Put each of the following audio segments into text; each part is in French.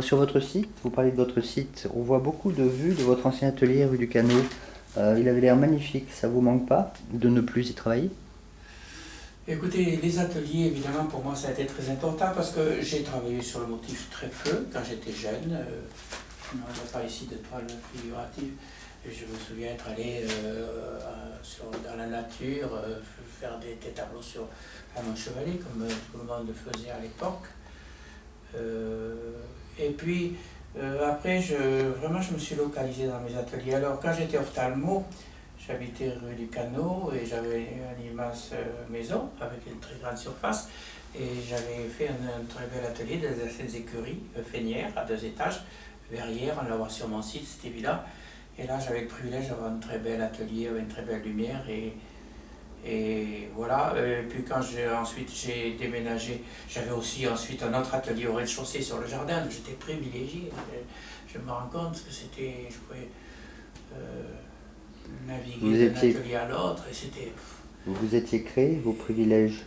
Sur votre site, vous parlez de votre site, on voit beaucoup de vues de votre ancien atelier rue du Canot. Il avait l'air magnifique, ça vous manque pas de ne plus y travailler? Écoutez, les ateliers, évidemment, pour moi, ça a été très important parce que j'ai travaillé sur le motif très peu quand j'étais jeune. On n'a pas ici de toile figurative. Et je me souviens être allé dans la nature, faire des tableaux sur à mon chevalet, comme tout le monde le faisait à l'époque. Et puis, après, vraiment, je me suis localisé dans mes ateliers. Alors, quand j'étais ophtalmo, j'habitais rue du Canot et j'avais une immense maison avec une très grande surface. Et j'avais fait un très bel atelier dans ces écuries Fénière à 2 étages, verrière, on l'a voir sur mon site, c'était évident. Et là, j'avais le privilège d'avoir un très bel atelier avec une très belle lumière. Et voilà, et puis quand ensuite j'ai déménagé, j'avais aussi ensuite un autre atelier au rez-de-chaussée sur le jardin, donc j'étais privilégié. Je me rends compte que c'était, je pouvais Vous naviguer d'un étiez, atelier à l'autre, et c'était... vous étiez créé vos privilèges.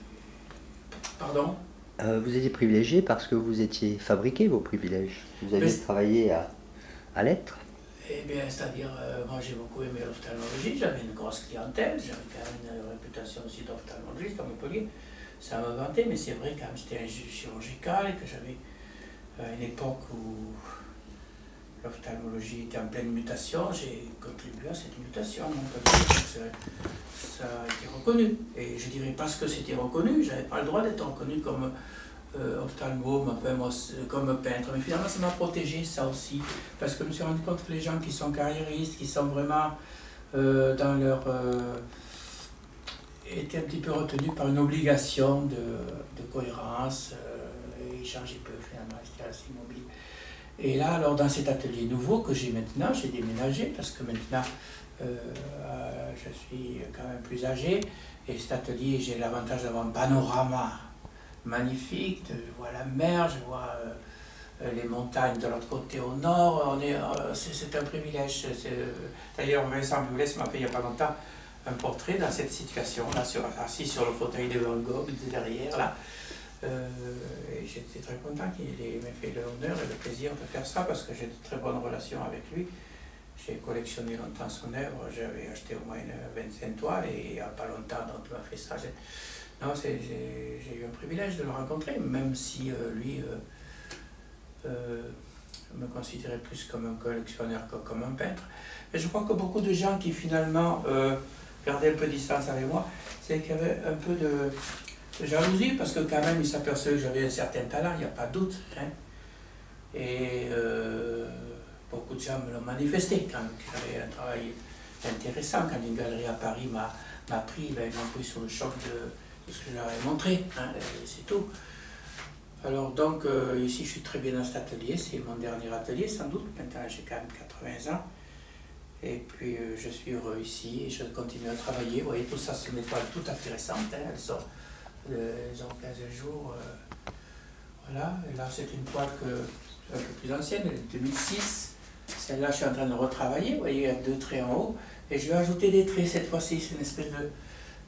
Pardon? Vous étiez privilégié parce que vous étiez fabriqué vos privilèges. Vous Mais aviez travaillé à l'être. Eh bien, c'est-à-dire, moi j'ai beaucoup aimé l'ophtalmologie, j'avais une grosse clientèle, j'avais quand même une réputation aussi d'ophtalmologiste à Montpellier. Ça me vantait, mais c'est vrai quand même c'était un chirurgical et que j'avais une époque où l'ophtalmologie était en pleine mutation, j'ai contribué à cette mutation à Montpellier. Ça a été reconnu. Et je dirais parce que c'était reconnu, j'avais pas le droit d'être reconnu comme ophtalmo, comme peintre, mais finalement ça m'a protégé ça aussi, parce que je me suis rendu compte que les gens qui sont carriéristes, qui sont vraiment dans leur... étaient un petit peu retenus par une obligation de cohérence, et ils changeaient peu finalement, ils étaient assez immobiles. Et là, alors dans cet atelier nouveau que j'ai maintenant, j'ai déménagé, parce que maintenant je suis quand même plus âgé, et cet atelier, j'ai l'avantage d'avoir un panorama magnifique, je vois la mer, je vois les montagnes de l'autre côté au nord, c'est un privilège. D'ailleurs, Vincent Boulès m'a fait il n'y a pas longtemps un portrait dans cette situation, là, assis sur le fauteuil de Van Gogh, derrière, là. Et j'étais très content qu'il m'ait fait l'honneur et le plaisir de faire ça, parce que j'ai de très bonnes relations avec lui. J'ai collectionné longtemps son œuvre, j'avais acheté au moins une 25 toiles, et il n'y a pas longtemps, donc il m'a fait ça. Non, j'ai eu un privilège de le rencontrer, même si lui me considérait plus comme un collectionneur que comme un peintre. Mais je crois que beaucoup de gens qui finalement gardaient un peu de distance avec moi, c'est qu'il y avait un peu de jalousie, parce que quand même ils s'apercevaient que j'avais un certain talent, il n'y a pas de doute. Hein. Et beaucoup de gens me l'ont manifesté quand j'avais un travail intéressant. Quand une galerie à Paris m'a pris, ben, ils m'ont pris sur le choc de ce que je leur ai montré, hein, c'est tout. Alors donc ici je suis très bien dans cet atelier, c'est mon dernier atelier sans doute, maintenant j'ai quand même 80 ans. Et puis je suis heureux ici et je continue à travailler. Vous voyez, tout ça c'est une étoile tout à fait récente, hein, elles ont 15 jours. Voilà, et là c'est une toile un peu plus ancienne, elle est de 2006. Celle-là je suis en train de retravailler, vous voyez, il y a 2 traits en haut. Et je vais ajouter des traits cette fois-ci, c'est une espèce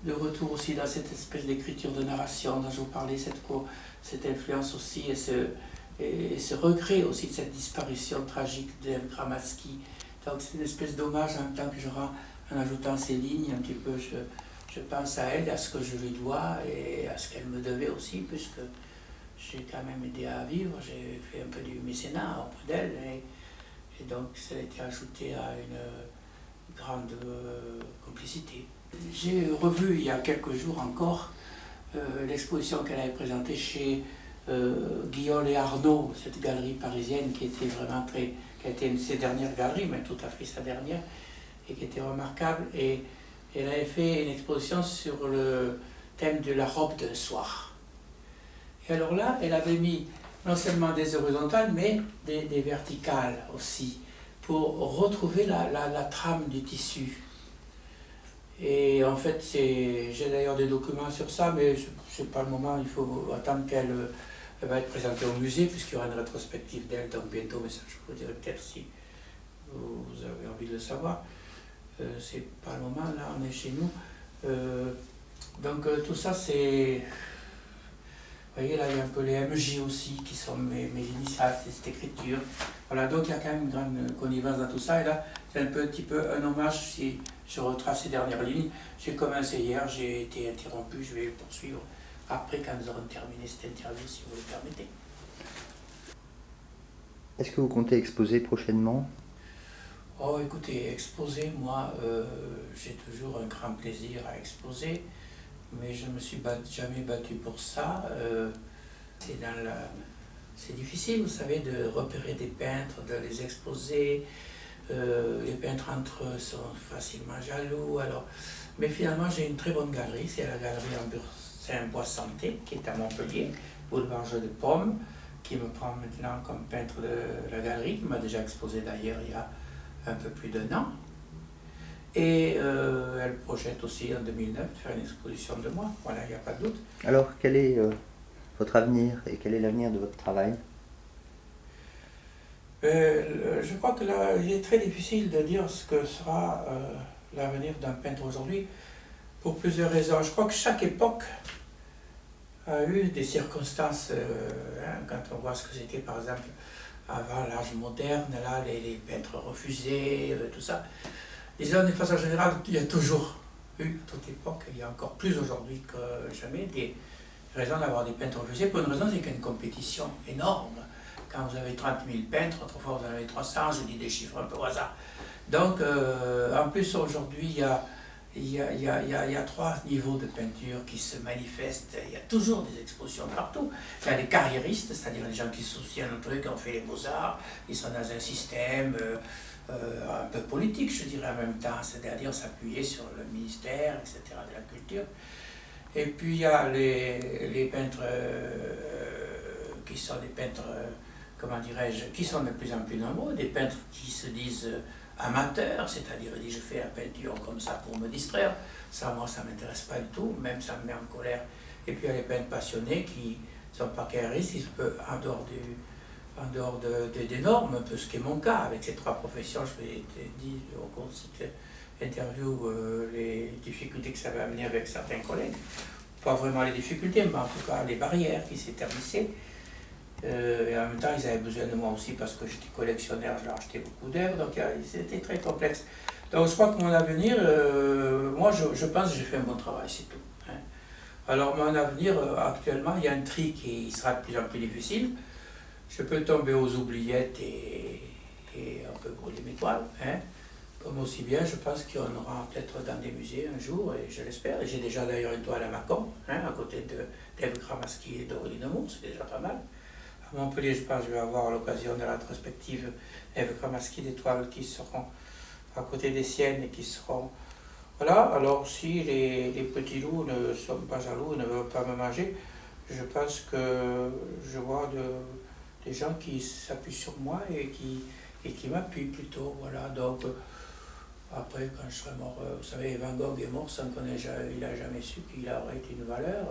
de retour aussi dans cette espèce d'écriture de narration dont je vous parlais, cette influence aussi et ce regret aussi de cette disparition tragique d'M. Gramatsky. Donc c'est une espèce d'hommage en même temps que je rends en ajoutant ces lignes, un petit peu je pense à elle, à ce que je lui dois et à ce qu'elle me devait aussi, puisque j'ai quand même aidé à vivre, j'ai fait un peu du mécénat auprès d'elle et donc ça a été ajouté à une grande complicité. J'ai revu il y a quelques jours encore l'exposition qu'elle avait présentée chez Guiol et Arnaud, cette galerie parisienne qui était vraiment qui a été une de ses dernières galeries, mais tout à fait sa dernière, et qui était remarquable. Et elle avait fait une exposition sur le thème de la robe de soir. Et alors là, elle avait mis non seulement des horizontales, mais des verticales aussi, pour retrouver la trame du tissu. Et en fait, j'ai d'ailleurs des documents sur ça, mais ce n'est pas le moment, il faut attendre qu'elle va être présentée au musée, puisqu'il y aura une rétrospective d'elle, donc bientôt, mais ça je vous dirai peut-être si vous avez envie de le savoir. C'est pas le moment, là, on est chez nous. Donc tout ça, c'est... Vous voyez, là, il y a un peu les MJ aussi, qui sont mes initiales, c'est cette écriture. Voilà, donc il y a quand même une grande connivence dans tout ça. Et là, c'est un petit peu un hommage, si je retrace ces dernières lignes. J'ai commencé hier, j'ai été interrompu, je vais poursuivre après quand nous aurons terminé cette interview, si vous le permettez. Est-ce que vous comptez exposer prochainement? Oh, écoutez, exposer, moi, j'ai toujours un grand plaisir à exposer, mais je ne me suis jamais battu pour ça. C'est difficile, vous savez, de repérer des peintres, de les exposer. Les peintres entre eux sont facilement jaloux. Alors, mais finalement, j'ai une très bonne galerie, c'est la galerie Saint-Bois-Santé, qui est à Montpellier, boulevard Jeu de Paume, qui me prend maintenant comme peintre de la galerie, qui m'a déjà exposé d'ailleurs il y a un peu plus d'1 an. Et elle projette aussi en 2009 de faire une exposition de moi, voilà, il n'y a pas de doute. Alors, quel est votre avenir et quel est l'avenir de votre travail? Je crois que là, il est très difficile de dire ce que sera l'avenir d'un peintre aujourd'hui, pour plusieurs raisons. Je crois que chaque époque a eu des circonstances, quand on voit ce que c'était par exemple avant l'âge moderne, là, les peintres refusés, tout ça. Disons, de façon générale, il y a toujours eu, à toute époque, il y a encore plus aujourd'hui que jamais, des raisons d'avoir des peintres refusés. Pour une raison, c'est qu'il y a une compétition énorme. Quand vous avez 30 000 peintres, autrefois vous en avez 300, je dis des chiffres un peu au hasard. Donc, en plus, aujourd'hui, il y a 3 niveaux de peinture qui se manifestent. Il y a toujours des expositions partout. Il y a les carriéristes, c'est-à-dire les gens qui se soucient d'un truc, qui ont fait les beaux-arts, ils sont dans un système un peu politique, je dirais, en même temps, c'est-à-dire s'appuyer sur le ministère, etc., de la culture. Et puis, il y a les peintres qui sont des peintres, comment dirais-je, qui sont de plus en plus nombreux, des peintres qui se disent amateurs, c'est-à-dire ils disent je fais la peinture comme ça pour me distraire. Ça, moi, ça ne m'intéresse pas du tout, même ça me met en colère. Et puis il y a les peintres passionnés qui ne sont pas carriéristes, ils peuvent, en dehors des normes, un peu ce qui est mon cas avec ces 3 professions. Je vous ai dit au cours de cette interview les difficultés que ça va amener avec certains collègues. Pas vraiment les difficultés, mais en tout cas les barrières qui s'établissaient. Et en même temps, ils avaient besoin de moi aussi parce que j'étais collectionneur, je leur achetais beaucoup d'œuvres, donc c'était très complexe. Donc je crois que mon avenir, moi je pense que j'ai fait un bon travail, c'est tout. Hein. Alors mon avenir, actuellement, il y a un tri qui sera de plus en plus difficile. Je peux tomber aux oubliettes et un peu brûler mes toiles. Hein. Comme aussi bien, je pense qu'il y en aura peut-être dans des musées un jour, et je l'espère. Et j'ai déjà d'ailleurs une toile à Mâcon, hein, à côté d'Ève Kramaski et d'Aurélie Nemours, c'est déjà pas mal. À Montpellier, je pense que je vais avoir l'occasion de la rétrospective Ève Kramaski, des toiles qui seront à côté des siennes et qui seront... Voilà, alors si les petits loups ne sont pas jaloux, ne veulent pas me manger, je pense que je vois des gens qui s'appuient sur moi et qui m'appuient plutôt, voilà, donc... Après, quand je serai mort, vous savez, Van Gogh est mort sans qu'on il n'a jamais su qu'il aurait été une valeur.